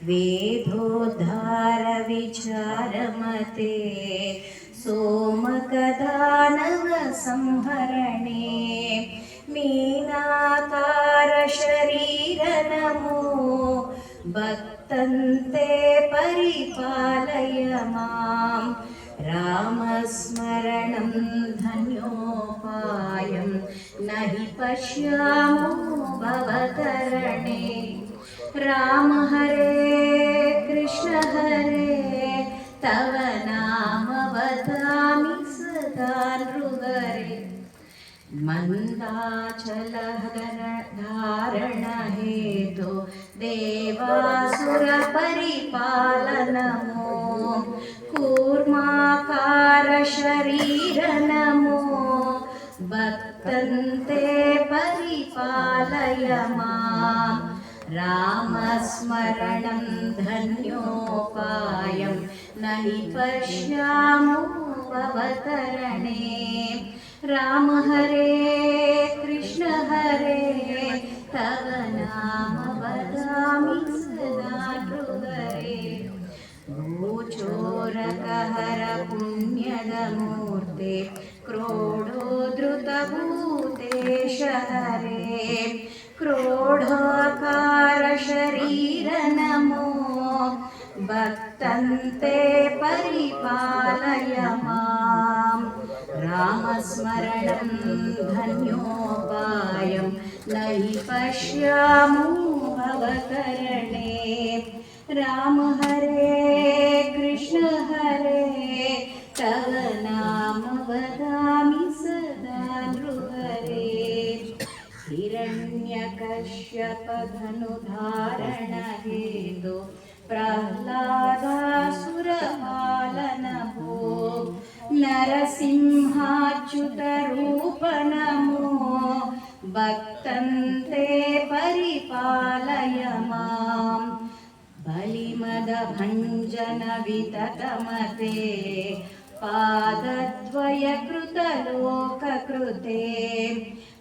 वेदोद्धारविचारमते सोमकदानवसंहरणे मीनाकारशरीर नमो भक्तन्ते परिपालय मां रामस्मरणं धन्योपायं न हि पश्यामो भवतरणे राम हरे कृष्ण हरे तव नाम वदामि सदा नृहरे मन्दाचलधारण हेतो देवासुरपरिपालनमो कूर्माकार शरीर नमो भक्तन्ते परिपालय मां रामस्मरणं धन्योपायं न हि पश्यामो भवतरणे राम हरे कृष्ण हरे तव नाम वदामि सदा नृहरे भूचोरकहर पुण्यदमूर्ते क्रोडोद्धृतभूतेश हरे क्रोढाकार शरीर नमो भक्तन्ते परिपालय मां रामस्मरणं धन्योपायं न हि पश्यामो भवतरणे राम हरे कृष्ण हरे तव नाम वदामि सदा नृहरे हिरण्यकश्यपधनुधारण हेतो प्रह्लादासुरपालनभो नरसिंहाच्युतरूप नमो भक्तन्ते परिपालय मां बलिमदभञ्जन विततमते पादद्वयकृतलोककृते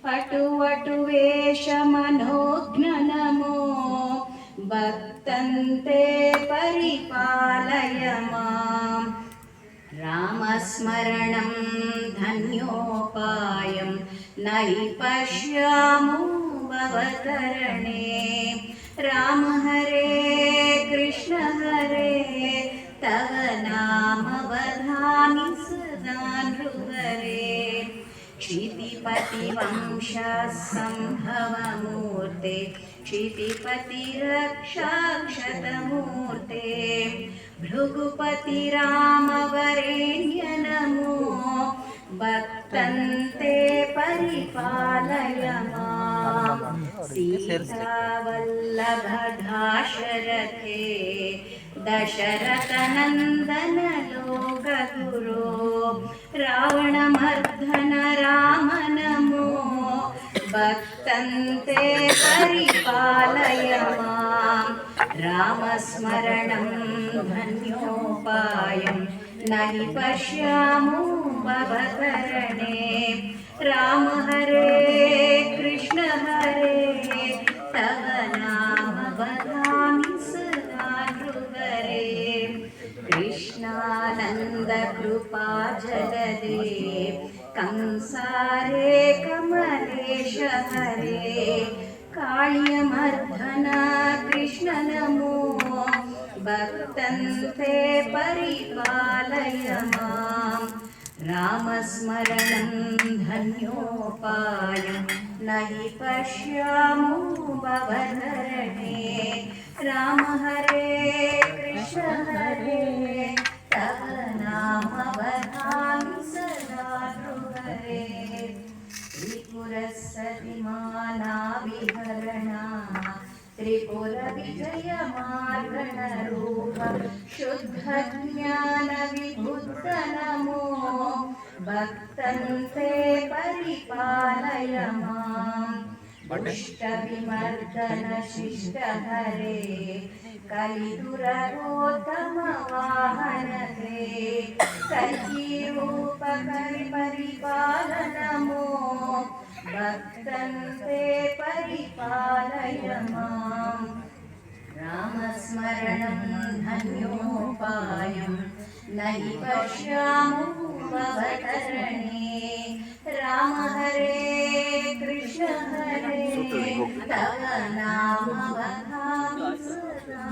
पटुवटुवेशमनोज्ञ नमो भक्तन्ते परिपालय मां रामस्मरणं धन्योपायं न हि पश्यामो भवतरणे राम हरे कृष्ण हरे तव नाम वदामि सदा नृहरे क्षितिपतिवंशसम्भवमूर्ते क्षितिपतिरक्षाक्षतमूर्ते भृगुपति रामवरेण्य नमो भक्तन्ते परिपालय मां सीतावल्लभदाशरथे दशरथनन्दन लोकगुरो रावणमर्दन राम नमो भक्तन्ते परिपालय मां रामस्मरणं धन्योपायं न हि पश्यामो भवतरणे राम हरे कृष्ण हरे तव नाम वदामि सदा नृहरे कृष्णानन्द कृपा जलदे कंसारे कमलेश हरे काळ्यमर्दन कृष्ण नमो भक्तन्ते परिपालय मां रामस्मरणं धन्योपायं न हि पश्यामो भवतरणे राम हरे कृष्ण हरे तव नाम वदामि सदा नृहरे त्रिपुरसतिमानाविहरणा त्रिपुरविजयमार्गणरूप शुद्धज्ञानविबुद्ध नमो भक्तन्ते परिपालय मां दुष्टविमर्दन शिष्ट हरे कलिदुरगोत्तम वाहन ते कल्कीरूपकरि परिपालन नमो भक्तन्ते परिपालय मां रामस्मरणं शरणं धन्योपायं न हि पश्यामो भवतरणे राम हरे कृष्ण हरे तव नाम वदामि सदा।